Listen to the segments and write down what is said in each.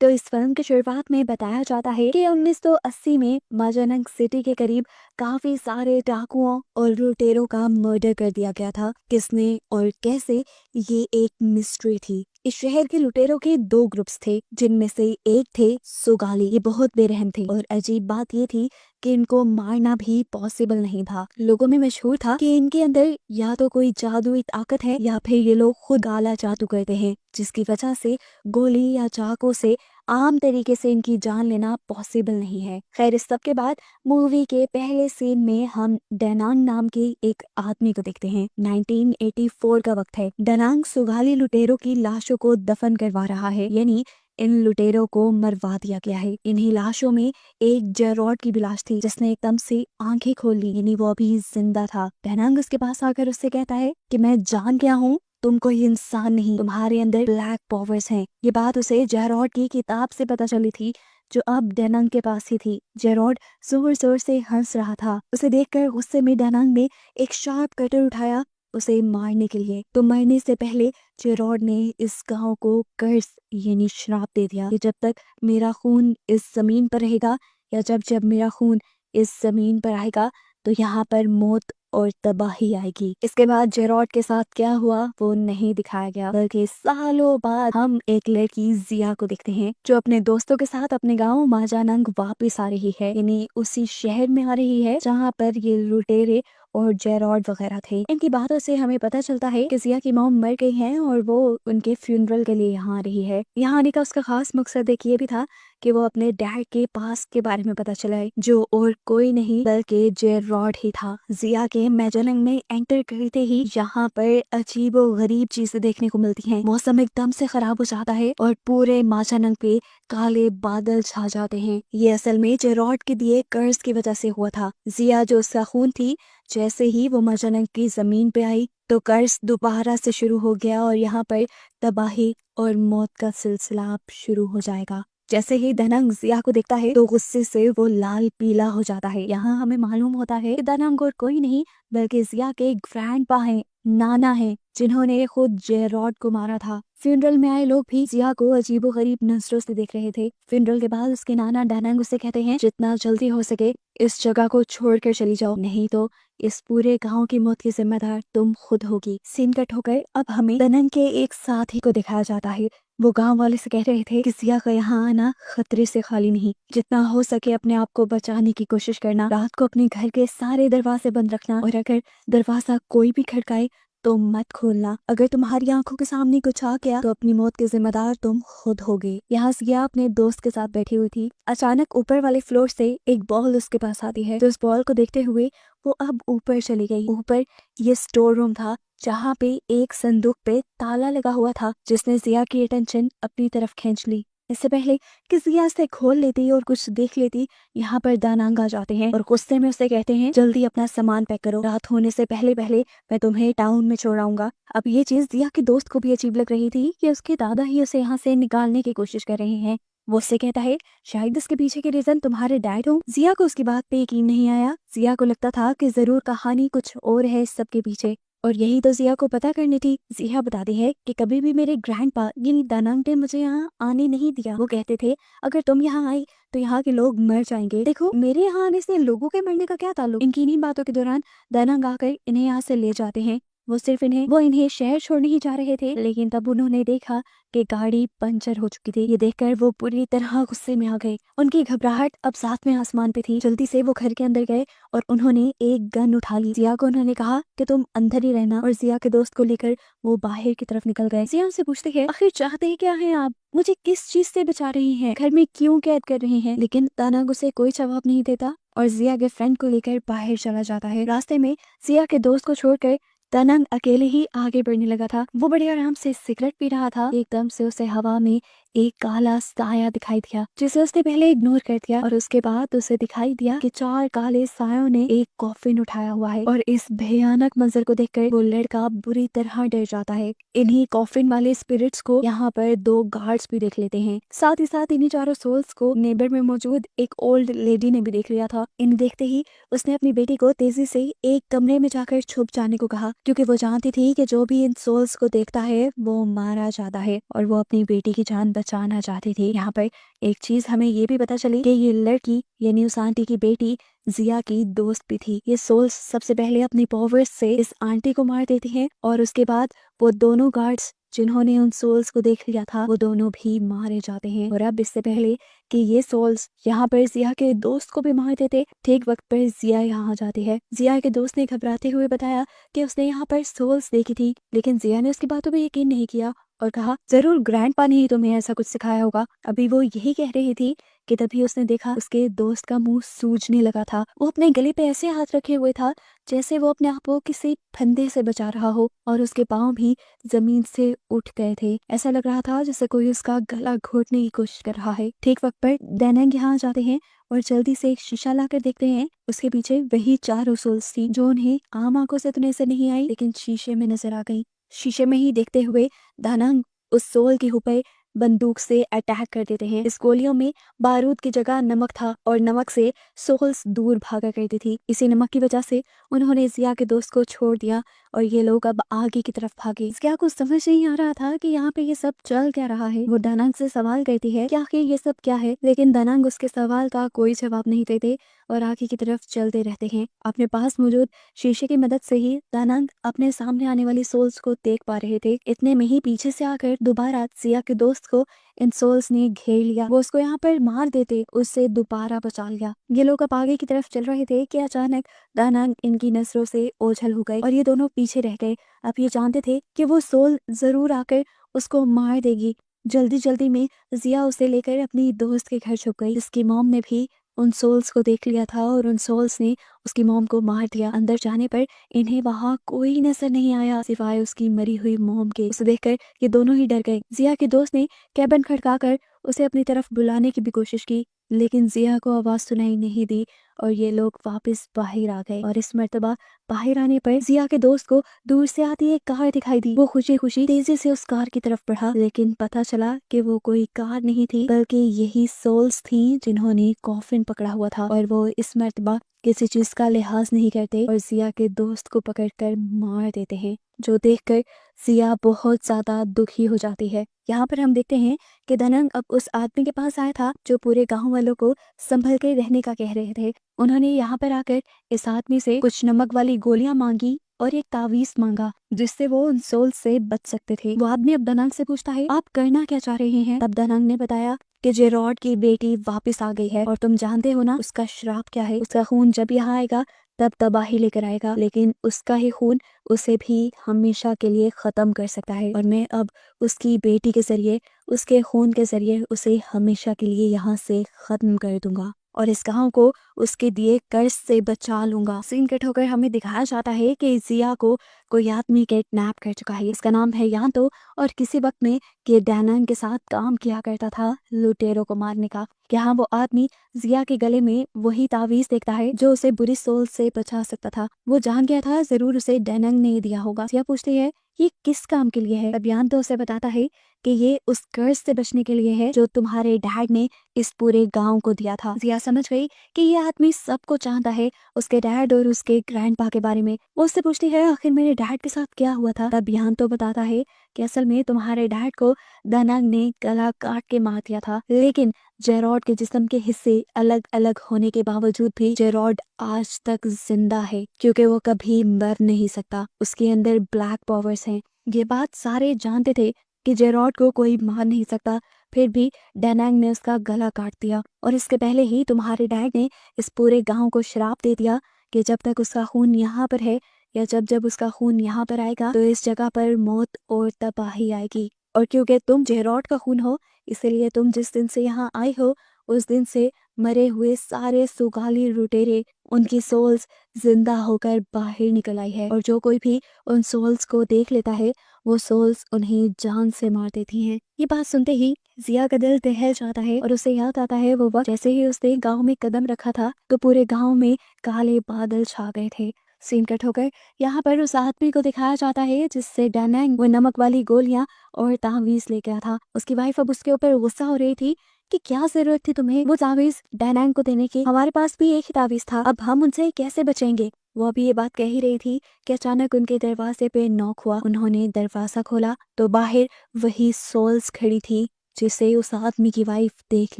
तो इस फिल्म की शुरुआत में बताया जाता है कि 1980 में माजानंग सिटी के करीब काफी सारे डाकुओं और लुटेरों का मर्डर कर दिया गया था। किसने और कैसे, ये एक मिस्ट्री थी। इस शहर के लुटेरों के दो ग्रुप्स थे, जिनमें से एक थे सुगाली। ये बहुत बेरहम थे और अजीब बात ये थी कि इनको मारना भी पॉसिबल नहीं था। लोगों में मशहूर था कि इनके अंदर या तो कोई जादुई ताकत है या फिर ये लोग खुद काला जादू करते हैं, जिसकी वजह से गोली या चाकू से आम तरीके से इनकी जान लेना पॉसिबल नहीं है। खैर, इस सब के बाद मूवी के पहले सीन में हम डेनांग नाम के एक आदमी को देखते हैं। 1984 का वक्त है। डेनांग सुगाली लुटेरों की लाशों को दफन करवा रहा है, यानी इन लुटेरों को मरवा दिया गया है। इन्हीं लाशों में एक जेरॉड की भी लाश थी, जिसने एकदम से आंखें खोल ली, यानी वो अभी जिंदा था। डेनांग उसके पास आकर उससे कहता है कि मैं जान गया हूँ, तुम कोई इंसान नहीं, तुम्हारे अंदर ब्लैक पावर्स हैं। ये बात उसे जेरॉड की किताब से पता चली थी, जो अब डेनांग के पास ही थी। जेरॉड जोर जोर से हंस रहा था। उसे देखकर गुस्से में डेनांग ने एक शार्प कटर उठाया उसे मारने के लिए। तो मरने से पहले जेरॉड ने इस गांव को कर्ज यानी श्राप दे दिया कि जब तक मेरा खून इस जमीन पर रहेगा या जब जब मेरा खून इस जमीन पर आएगा तो यहाँ पर मौत और तबाही आएगी। इसके बाद जेरॉड के साथ क्या हुआ वो नहीं दिखाया गया, बल्कि सालों बाद हम एक लड़की जिया को देखते हैं, जो अपने दोस्तों के साथ अपने गांव माजानंग वापस आ रही है, यानी उसी शहर में आ रही है जहाँ पर ये लुटेरे और जेरॉड वगैरह थे। इनकी बातों से हमें पता चलता है कि जिया की मॉम मर गई है और वो उनके फ्यूनरल के लिए यहाँ आ रही है। यहाँ आने का उसका खास मकसद एक ये भी था कि वो अपने डैड के पास के बारे में पता चलाए, जो और कोई नहीं बल्कि जेरॉड ही था। जिया के मैजानंग में एंटर करते ही यहाँ पर अजीबो गरीब चीजें देखने को मिलती हैं। मौसम एकदम से खराब हो जाता है और पूरे माजानंग पे काले बादल छा जाते हैं। ये असल में जेरॉड के दिए कर्ज की वजह से हुआ था। जिया जो उसका खून थी, जैसे ही वो माजानंग की जमीन पे आई तो कर्ज दोबारा से शुरू हो गया और यहाँ पर तबाही और मौत का सिलसिला अब शुरू हो जाएगा। जैसे ही डेनांग जिया को देखता है तो गुस्से से वो लाल पीला हो जाता है। यहाँ हमें मालूम होता है कि डेनांग और कोई नहीं बल्कि जिया के ग्रैंडपा हैं, नाना हैं, जिन्होंने खुद जेरॉड को मारा था। फ्यूनरल में आए लोग भी जिया को अजीबो गरीब नजरों से देख रहे थे। फ्यूनरल के बाद उसके नाना डेनांग उससे कहते हैं, जितना जल्दी हो सके इस जगह को छोड़कर चली जाओ, नहीं तो इस पूरे गांव की मौत की जिम्मेदार तुम खुद होगी। सीन कट होकर अब हमें डेनांग के एक साथी को दिखाया जाता है। वो गांव वाले से कह रहे थे कि जिया का यहाँ आना खतरे से खाली नहीं, जितना हो सके अपने आप को बचाने की कोशिश करना, रात को अपने घर के सारे दरवाजे बंद रखना और अगर दरवाजा कोई भी खड़काए तो मत खोलना। अगर तुम्हारी आंखों के सामने कुछ आ गया तो अपनी मौत के जिम्मेदार तुम खुद होगे। यहाँ जिया अपने दोस्त के साथ बैठी हुई थी। अचानक ऊपर वाले फ्लोर से एक बॉल उसके पास आती है, तो उस बॉल को देखते हुए वो अब ऊपर चली गई। ऊपर ये स्टोर रूम था जहाँ पे एक संदूक पे ताला लगा हुआ था, जिसने जिया की अटेंशन अपनी तरफ खींच ली। इससे पहले कि जिया से खोल लेती और कुछ देख लेती, यहाँ पर डेनांग आ जाते हैं और गुस्से में उसे कहते हैं, जल्दी अपना सामान पैक करो, रात होने से पहले पहले मैं तुम्हें टाउन में छोड़ आऊंगा। अब ये चीज जिया के दोस्त को भी अजीब लग रही थी कि उसके दादा ही उसे यहाँ से निकालने की कोशिश कर रहे हैं। वो उससे कहता है, शायद इसके पीछे के रीजन तुम्हारे डैड हो। जिया को उसकी बात पे यकीन नहीं आया। जिया को लगता था कि जरूर कहानी कुछ और है इस सब के पीछे, और यही तो जिया को पता करनी थी। जिया बताती है कि कभी भी मेरे ग्रैंडपा यानी डेनांग ने मुझे यहाँ आने नहीं दिया। वो कहते थे, अगर तुम यहाँ आई तो यहाँ के लोग मर जाएंगे। देखो, मेरे यहाँ आने से लोगों के मरने का क्या ताल्लुक। इनकी इन्हीं बातों के दौरान डेनांग आकर इन्हें यहाँ से ले जाते हैं। वो इन्हें शहर छोड़ने ही जा रहे थे, लेकिन तब उन्होंने देखा कि गाड़ी पंचर हो चुकी थी। ये देखकर वो पूरी तरह गुस्से में आ गए। उनकी घबराहट अब साथ में आसमान पे थी। जल्दी से वो घर के अंदर गए और उन्होंने एक गन उठा ली। जिया को उन्होंने कहा कि तुम अंदर ही रहना, और जिया के दोस्त को लेकर वो बाहर की तरफ निकल गए। जिया उनसे पूछते हैं, आखिर चाहते क्या हैं आप, मुझे किस चीज से बचा रही हैं, घर में क्यों कैद कर रही हैं? लेकिन डेनांग उसे कोई जवाब नहीं देता और जिया के फ्रेंड को लेकर बाहर चला जाता है। रास्ते में जिया के दोस्त को छोड़कर डेनांग अकेले ही आगे बढ़ने लगा था। वो बड़े आराम से सिगरेट पी रहा था। एकदम से उसे हवा में एक काला साया दिखाई दिया, जिसे उसने पहले इग्नोर कर दिया, और उसके बाद उसे दिखाई दिया कि 4 काले सायों ने एक कॉफिन उठाया हुआ है। और इस भयानक मंजर को देखकर वो लड़का बुरी तरह डर जाता है। इन्हीं कॉफिन वाले स्पिरिट्स को यहाँ पर 2 गार्ड्स भी देख लेते हैं। साथ ही साथ इन्हीं चारों सोल्स को नेबर में मौजूद एक ओल्ड लेडी ने भी देख लिया था। इन्हें देखते ही उसने अपनी बेटी को तेजी से एक कमरे में जाकर छुप जाने को कहा, क्योंकि वो जानती थी कि जो भी इन सोल्स को देखता है वो मारा जाता है और वो अपनी बेटी की जान बचाना चाहती थी। यहाँ पर एक चीज हमें ये भी पता चली कि ये लड़की यानी उस आंटी की बेटी जिया की दोस्त भी थी। ये सोल्स सबसे पहले अपनी पावर्स से इस आंटी को मार देती हैं और उसके बाद वो दोनों गार्ड्स जिन्होंने उन सोल्स को देख लिया था वो दोनों भी मारे जाते हैं। और अब इससे पहले कि ये सोल्स यहाँ पर जिया के दोस्त को भी मार देते, ठीक वक्त पर जिया यहाँ आ जाती है। जिया के दोस्त ने घबराते हुए बताया कि उसने यहाँ पर सोल्स देखी थी, लेकिन जिया ने उसकी बातों पर यकीन नहीं किया और कहा जरूर ग्रैंडपा ने ही तुम्हें ऐसा कुछ सिखाया होगा। अभी वो यही कह रही थी कि तभी उसने देखा उसके दोस्त का मुंह सूजने लगा था। वो अपने गले पे ऐसे हाथ रखे हुए था जैसे वो अपने आप को किसी फंदे से बचा रहा हो और उसके पांव भी जमीन से उठ गए थे। ऐसा लग रहा था जैसे कोई उसका गला घोटने की कोशिश कर रहा है। ठीक वक्त पर दैनंग यहाँ जाते हैं और जल्दी से एक शीशा लाकर देखते हैं। उसके पीछे वही 4 रसूल्स थी जो उन्हें आम आंखों से तो नजर नहीं आई लेकिन शीशे में नजर आ गई। शीशे में ही देखते हुए दानंग उस सोल के ऊपर बंदूक से अटैक कर देते हैं। इस गोलियों में बारूद की जगह नमक था और नमक से सोल्स दूर भागा करती थी। इसी नमक की वजह से उन्होंने जिया के दोस्त को छोड़ दिया और ये लोग अब आगे की तरफ भागे। जिया को समझ नहीं आ रहा था कि यहाँ पे ये सब चल क्या रहा है। वो दानंग से सवाल करती है कि आखिर ये सब क्या है, लेकिन दानंग उसके सवाल का कोई जवाब नहीं देते और आगे की तरफ चलते रहते हैं। अपने पास मौजूद शीशे की मदद से ही दानंग अपने सामने आने वाली सोल्स को देख पा रहे थे। इतने में ही पीछे से आकर दोबारा जिया के दोस्त को इन सोल्स ने घेर लिया। वो उसको यहाँ पर मार देते उससे दोबारा बचा लिया। ये लोग अब आगे की तरफ चल रहे थे कि अचानक दानंग इनकी नजरों से ओझल हो गए और ये दोनों पीछे रह गए। अब ये जानते थे कि वो सोल जरूर आकर उसको मार देगी। जल्दी जल्दी में जिया उसे लेकर अपनी दोस्त के घर छुप गई। जिसकी मॉम ने भी उन सोल्स को देख लिया था और उन सोल्स ने उसकी मॉम को मार दिया। अंदर जाने पर इन्हें वहाँ कोई नजर नहीं आया सिवाय उसकी मरी हुई मॉम के। उसे देखकर ये दोनों ही डर गए। जिया के दोस्त ने कैबिन खड़काकर उसे अपनी तरफ बुलाने की भी कोशिश की लेकिन जिया को आवाज सुनाई नहीं दी और ये लोग वापस बाहर आ गए। और इस मर्तबा बाहर आने पर जिया के दोस्त को दूर से आती एक कार दिखाई दी। वो खुशी खुशी तेजी से उस कार की तरफ बढ़ा लेकिन पता चला कि वो कोई कार नहीं थी बल्कि यही सोल्स थी जिन्होंने कॉफिन पकड़ा हुआ था। और वो इस मर्तबा किसी चीज का लिहाज नहीं करते और जिया के दोस्त को पकड़कर मार देते हैं, जो देखकर जिया बहुत ज्यादा दुखी हो जाती है। यहाँ पर हम देखते हैं कि दानंग अब उस आदमी के पास आया था जो पूरे गांव वालों को संभल के रहने का कह रहे थे। उन्होंने यहाँ पर आकर इस आदमी से कुछ नमक वाली गोलियां मांगी और एक तावीज मांगा जिससे वो उन सोल से बच सकते थे। वो आदमी अब दानंग से पूछता है आप करना क्या चाह रहे हैं। तब दानंग ने बताया कि जेरॉड की बेटी वापस आ गई है और तुम जानते हो ना उसका श्राप क्या है। उसका खून जब यहाँ आएगा तब तबाही लेकर आएगा, लेकिन उसका ही खून उसे भी हमेशा के लिए खत्म कर सकता है और मैं अब उसकी बेटी के जरिए उसके खून के जरिए उसे हमेशा के लिए यहाँ से खत्म कर दूंगा और इस गांव को उसके दिए कर्ज से बचा लूंगा। सीन कट होकर हमें दिखाया जाता है कि जिया को कोई आदमी किडनैप कर चुका है। इसका नाम है यांतो और किसी वक्त में कि दानंग के साथ काम किया करता था लुटेरों को मारने का। यहाँ वो आदमी जिया के गले में वही तावीज देखता है जो उसे बुरी सोल से बचा सकता था। वो जान गया था जरूर उसे दानंग ने दिया होगा। जिया पूछती है ये किस काम के लिए है। अभियान तो उसे बताता है कि ये उस कर्ज से बचने के लिए है जो तुम्हारे डैड ने इस पूरे गांव को दिया था। जिया समझ गई कि ये आदमी सबको चाहता है उसके डैड और उसके ग्रैंडपा के बारे में। वो उससे पूछती है आखिर मेरे डैड के साथ क्या हुआ था। तब अभियान तो बताता है कि असल में तुम्हारे डैड को दानंग ने गला काट के मार दिया था, लेकिन जेरॉड के जिस्म के हिस्से अलग अलग होने के बावजूद भी जेरॉड आज तक जिंदा है क्योंकि वो कभी मर नहीं सकता। उसके अंदर ब्लैक पावर्स हैं। ये बात सारे जानते थे कि जेरॉड को कोई मार नहीं सकता, फिर भी दानंग ने उसका गला काट दिया और इसके पहले ही तुम्हारे डैड ने इस पूरे गांव को श्राप दे दिया कि जब तक उसका खून यहाँ पर है या जब जब उसका खून यहाँ पर आएगा तो इस जगह पर मौत और तबाही आएगी। और क्योंकि तुम जेरॉड का खून हो इसलिए तुम जिस दिन से यहाँ आए हो उस दिन से मरे हुए सारे सुगाली लुटेरे उनकी सोल्स जिंदा होकर बाहर निकल आई है और जो कोई भी उन सोल्स को देख लेता है वो सोल्स उन्हें जान से मार देती हैं। ये बात सुनते ही जिया का दिल दहल जाता है और उसे याद आता है वो वक्त जैसे ही उसने गांव में कदम रखा था तो पूरे गांव में काले बादल छा गए थे। सीन कट होकर यहाँ पर उस आदमी को दिखाया जाता है जिससे दानंग वो नमक वाली गोलियां और तावीज ले गया था। उसकी वाइफ अब उसके ऊपर गुस्सा हो रही थी कि क्या जरूरत थी तुम्हें वो तावीज दानंग को देने की, हमारे पास भी एक ही तावीज था, अब हम उनसे कैसे बचेंगे। वो अभी ये बात कह ही रही थी कि अचानक उनके दरवाजे पे नॉक हुआ। उन्होंने दरवाजा खोला तो बाहर वही सोल्स खड़ी थी जिसे उस आदमी की वाइफ देख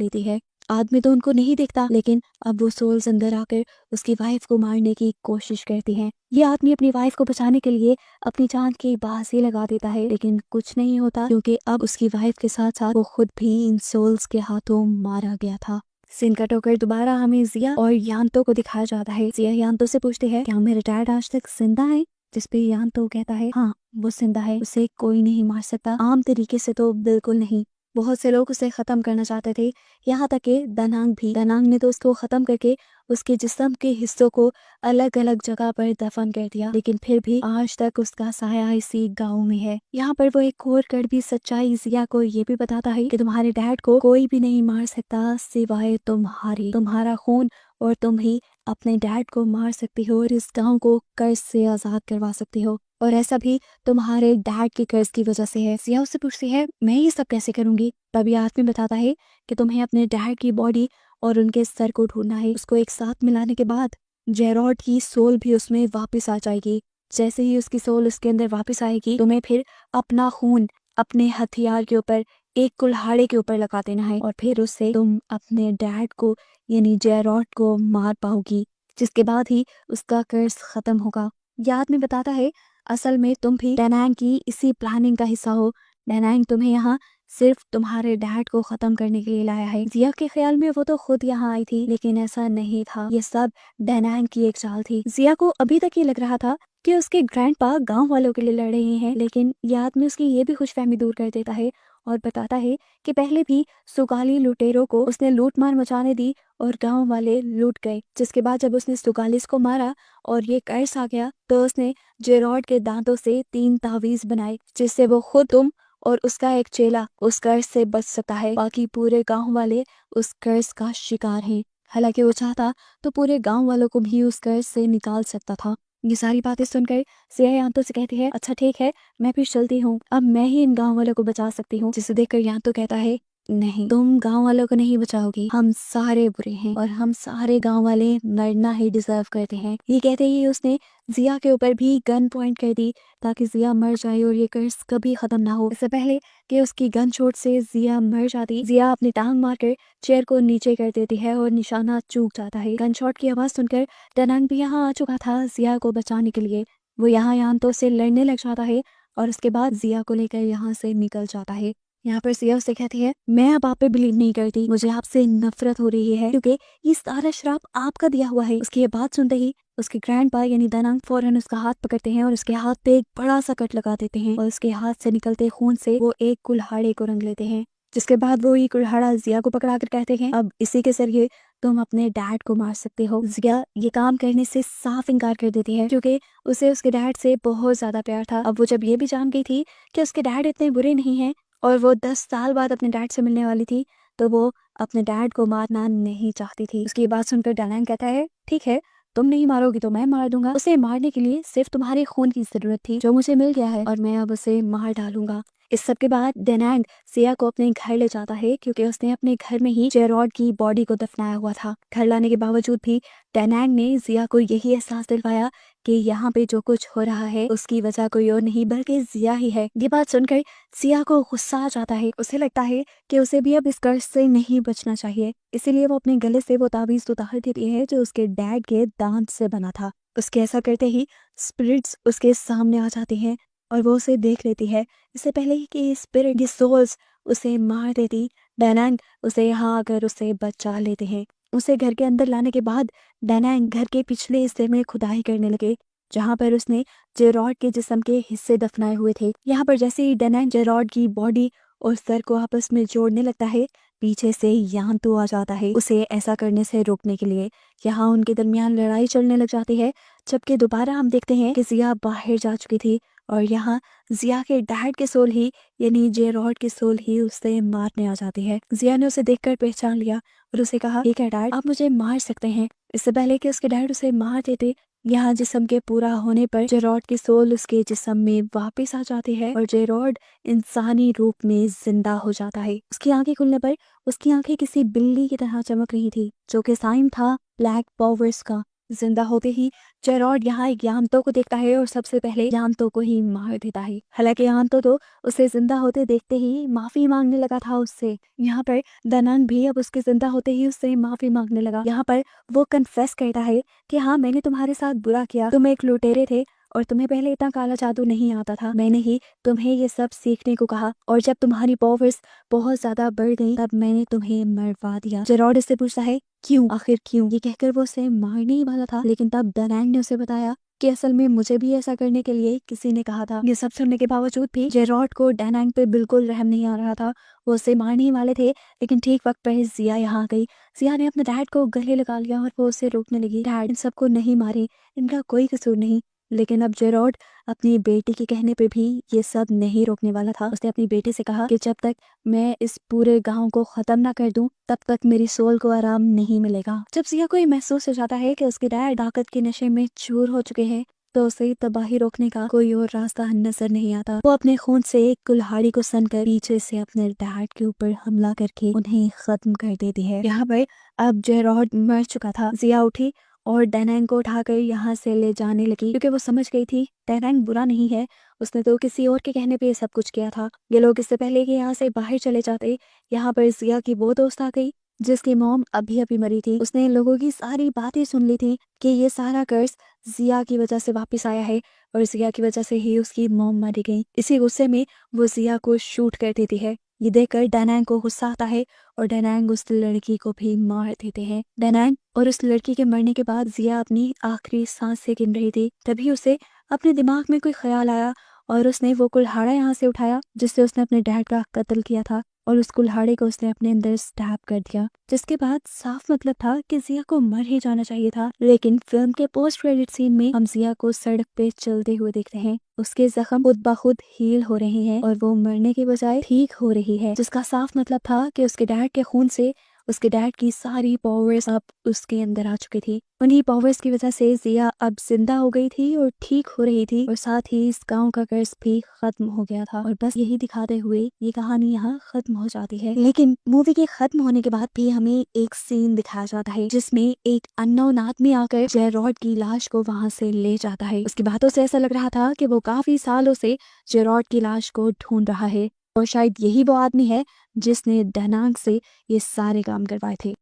लेती है। आदमी तो उनको नहीं देखता, लेकिन अब वो सोल्स अंदर आकर उसकी वाइफ को मारने की कोशिश करती हैं। ये आदमी अपनी वाइफ को बचाने के लिए अपनी जान की बाजी लगा देता है, लेकिन कुछ नहीं होता क्योंकि अब उसकी वाइफ के साथ साथ वो खुद भी इन सोल्स के हाथों मारा गया था। सीन कट होकर दोबारा हमें जिया और यान्तो को दिखाया जाता है। जिया यान्तो से पूछती है, क्या मेरे डैड आज तक जिंदा है? जिसपे यान्तो कहता है, हाँ वो जिंदा है, उसे कोई नहीं मार सकता, आम तरीके से तो बिल्कुल नहीं। बहुत से लोग उसे खत्म करना चाहते थे, यहाँ तक कि दनांग भी। दनांग ने तो उसको खत्म करके उसके जिस्म के हिस्सों को अलग अलग जगह पर दफन कर दिया, लेकिन फिर भी आज तक उसका साया इसी गांव में है। यहाँ पर वो एक और कड़वी सच्चाई जिया को ये भी बताता है कि तुम्हारे डैड को कोई भी नहीं मार सकता सिवाय तुम्हारा खून, और तुम ही अपने डैड को मार सकती हो और इस गांव को कर्ज से आजाद करवा सकती हो, और ऐसा भी तुम्हारे डैड के कर्ज की वजह से है। जिया उससे पूछती है, मैं ये सब कैसे करूंगी? तभी आदमी बताता है कि तुम्हें अपने डैड की बॉडी और उनके सर को ढूंढना है। उसको एक साथ मिलाने के बाद जेरॉड की सोल भी उसमें वापस आ जाएगी। जैसे ही उसकी सोल उसके अंदर वापस आएगी, तुम्हें फिर अपना खून अपने हथियार के ऊपर, एक कुल्हाड़े के ऊपर लगा देना है, और फिर उससे तुम अपने डैड को यानी जेरॉड को मार पाओगी, जिसके बाद ही उसका कर्ज खत्म होगा। याद में बताता है, असल में तुम भी डैनांग की इसी प्लानिंग का हिस्सा हो। डैनांग तुम्हें यहाँ सिर्फ तुम्हारे डैड को खत्म करने के लिए लाया है। जिया के ख्याल में वो तो खुद यहाँ आई थी, लेकिन ऐसा नहीं था। ये सब डैनांग की एक चाल थी। जिया को अभी तक ये लग रहा था कि उसके ग्रैंडपा गांव वालों के लिए लड़ रहे हैं, लेकिन याद में उसकी ये भी खुशफहमी दूर कर देता है और बताता है कि पहले भी सुगाली लुटेरों को उसने लूट मार मचाने दी और गांव वाले लूट गए। जिसके बाद जब उसने सुगालिस को मारा और ये कर्ज आ गया, तो उसने जेरॉड के दांतों से 3 तावीज बनाए, जिससे वो खुद, तुम और उसका एक चेला उस कर्ज से बच सकता है। बाकी पूरे गांव वाले उस कर्ज का शिकार हैं। हालांकि वो चाहता तो पूरे गांव वालों को भी उस कर्ज से निकाल सकता था। ये सारी बातें सुनकर सिया यान्तो से कहती है, अच्छा ठीक है, मैं फिर चलती हूँ, अब मैं ही इन गांव वालों को बचा सकती हूँ। जिसे देखकर यान्तो कहता है, नहीं, तुम गांव वालों को नहीं बचाओगी, हम सारे बुरे हैं और हम सारे गांव वाले मरना ही डिजर्व करते हैं। ये कहते ही उसने जिया के ऊपर भी गन पॉइंट कर दी ताकि जिया मर जाए और ये कर्ज कभी खत्म ना हो। इससे पहले कि उसकी गन शॉट से जिया मर जाती, जिया अपनी टांग मारकर चेयर को नीचे कर देती है और निशाना चूक जाता है। गन शॉट की आवाज सुनकर डनांग भी यहाँ आ चुका था जिया को बचाने के लिए। वो यहाँ यान्तो से लड़ने लग जाता है और उसके बाद जिया को लेकर यहाँ से निकल जाता है। यहाँ पर सिया उससे कहती है, मैं अब आप पे बिलीव नहीं करती, मुझे आपसे नफरत हो रही है क्योंकि ये सारा श्राप आपका दिया हुआ है। उसकी ये बात सुनते ही उसके ग्रैंडपा यानी दनांग फौरन उसका हाथ पकड़ते हैं और उसके हाथ पे एक बड़ा सा कट लगा देते हैं और उसके हाथ से निकलते खून से वो एक कुल्हाड़े को रंग लेते हैं। जिसके बाद वो ये कुल्हाड़ा जिया को पकड़ा कर कहते हैं, अब इसी के जरिए तुम अपने डैड को मार सकते हो। जिया ये काम करने से साफ इनकार कर देती है क्योंकि उसे उसके डैड से बहुत ज्यादा प्यार था। अब वो जब ये भी जान गई थी कि उसके डैड इतने बुरे नहीं हैं और वो 10 साल बाद अपने डैड से मिलने वाली थी, तो वो अपने डैड को मारना नहीं चाहती थी। उसकी बात सुनकर डैनांग कहता है, ठीक है, तुम नहीं मारोगी तो मैं मार दूंगा। उसे मारने के लिए सिर्फ तुम्हारे खून की जरूरत थी जो मुझे मिल गया है और मैं अब उसे मार डालूंगा। इस सब के बाद डैनांग सिया को अपने घर ले जाता है क्योंकि उसने अपने घर में ही जेरॉड की बॉडी को दफनाया हुआ था। घर लाने के बावजूद भी डैनांग ने जिया को यही एहसास दिलवाया कि यहाँ पे जो कुछ हो रहा है उसकी वजह कोई और नहीं बल्कि जिया ही है। ये बात सुनकर सिया को गुस्सा आ जाता है। उसे लगता है कि उसे भी अब इस कर्ज से नहीं बचना चाहिए, इसीलिए वो अपने गले से वो ताबीज उतार देती है जो उसके डैड के दांत से बना था। उसके ऐसा करते ही स्पिरिट्स उसके सामने आ जाती हैं और वो उसे देख लेती है। इससे पहले ही कि स्पिरिट, सोल्स उसे मार देती, डैनांग उसे यहाँ आकर उसे बचा लेते हैं। उसे घर के अंदर लाने के बाद डैनांग घर के पिछले हिस्से में खुदाई करने लगे जहाँ पर उसने जेरॉड के जिस्म के हिस्से दफनाए हुए थे। यहाँ पर जैसे ही डैनांग जेरॉड की बॉडी और सर को आपस में जोड़ने लगता है, पीछे से यान्तो आ जाता है उसे ऐसा करने से रोकने के लिए। यहाँ उनके दरमियान लड़ाई चलने लग जाती है, जबकि दोबारा हम देखते हैं कि जिया बाहर जा चुकी थी और यहाँ जिया के डैड के सोल ही यानी जेरॉड के सोल ही उसे मारने आ जाती है। जिया ने उसे देखकर पहचान लिया और उसे कहा, ठीक है डैड, आप मुझे मार सकते हैं। इससे पहले कि उसके डैड उसे मार देते, यहाँ जिस्म के पूरा होने पर जेरॉड की सोल उसके जिस्म में वापस आ जाती है और जेरॉड इंसानी रूप में जिंदा हो जाता है। उसकी आंखें खुलने पर उसकी आंखें किसी बिल्ली की तरह चमक रही थी जो कि साइन था ब्लैक पावर्स का। जिंदा होते ही जेरॉड यहाँ एक यांतो को देखता है और सबसे पहले यांतो को ही मार देता है। हालांकि यांतो तो उसे जिंदा होते देखते ही माफी मांगने लगा था उससे। यहाँ पर दानांग भी अब उसके जिंदा होते ही उससे माफी मांगने लगा। यहाँ पर वो कन्फेस करता है कि हाँ, मैंने तुम्हारे साथ बुरा किया, तुम एक लुटेरे थे और तुम्हें पहले इतना काला जादू नहीं आता था। मैंने ही तुम्हें ये सब सीखने को कहा और जब तुम्हारी पावर्स बहुत ज्यादा बढ़ गई तब मैंने तुम्हें मरवा दिया। जेरॉड इससे पूछता है क्यों, आखिर क्यों? ये कहकर वो उसे मारने ही वाला था, लेकिन तब दानांग ने उसे बताया कि असल में मुझे भी ऐसा करने के लिए किसी ने कहा था। ये सब सुनने के बावजूद भी जेरॉड को दानांग पे बिल्कुल रहम नहीं आ रहा था। वो उसे मारने ही वाले थे, लेकिन ठीक वक्त पर जिया यहाँ आ गई। जिया ने अपने डैड को गले लगा लिया और वो उसे रोकने लगी। डैड, इन सबको नहीं मारे, इनका कोई कसूर नहीं। लेकिन अब जेरॉड अपनी बेटी के कहने पे भी ये सब नहीं रोकने वाला था। उसने अपनी बेटी से कहा कि जब तक मैं इस पूरे गांव को खत्म ना कर दूं तब तक मेरी सोल को आराम नहीं मिलेगा। जब जिया को ये महसूस हो जाता है कि उसके डैड ताकत के नशे में चूर हो चुके हैं तो उसे तबाही रोकने का कोई और रास्ता नजर नहीं आता। वो अपने खून से एक कुल्हाड़ी को सनकर पीछे से अपने डैड के ऊपर हमला करके उन्हें खत्म कर देती है। यहाँ पर अब जेरॉड मर चुका था। जिया उठी और दानांग को उठाकर यहाँ से ले जाने लगी, क्योंकि वो समझ गई थी दानांग बुरा नहीं है, उसने तो किसी और के कहने पे ये सब कुछ किया था। ये लोग इससे पहले कि यहाँ से बाहर चले जाते, यहाँ पर जिया की वो दोस्त आ गई जिसकी मॉम अभी अभी मरी थी। उसने इन लोगों की सारी बातें सुन ली थी कि ये सारा कर्ज जिया की वजह से वापस आया है और जिया की वजह से ही उसकी मॉम मारी गई। इसी गुस्से में वो जिया को शूट कर देती है। ये देखकर दानांग को गुस्सा आता है और दानांग उस लड़की को भी मार देते हैं। दानांग और उस लड़की के मरने के बाद जिया अपनी आखिरी सांस से गिन रही थी, तभी उसे अपने दिमाग में कोई ख्याल आया और उसने वो कुल्हाड़ा यहाँ से उठाया जिससे उसने अपने डैड का कत्ल किया था और उस कुल्हाड़े को उसने अपने अंदर स्टैब कर दिया, जिसके बाद साफ मतलब था कि जिया को मर ही जाना चाहिए था। लेकिन फिल्म के पोस्ट क्रेडिट सीन में हम जिया को सड़क पे चलते हुए देखते हैं। उसके जख्म खुद ब खुद हील हो रहे हैं और वो मरने के बजाय ठीक हो रही है, जिसका साफ मतलब था कि उसके डैड के खून से उसके डैड की सारी पावर्स अब उसके अंदर आ चुकी थी। उन्हीं पावर्स की वजह से जिया अब जिंदा हो गई थी और ठीक हो रही थी और साथ ही इस गांव का कर्ज भी खत्म हो गया था। और बस यही दिखाते हुए ये कहानी यहाँ खत्म हो जाती है। लेकिन मूवी के खत्म होने के बाद भी हमें एक सीन दिखाया जाता है जिसमें एक अननोन आदमी आकर जेरॉड की लाश को वहां से ले जाता है। उसकी बातों से ऐसा लग रहा था कि वो काफी सालों से जेरॉड की लाश को ढूंढ रहा है और शायद यही वो आदमी है जिसने दानांग से ये सारे काम करवाए थे।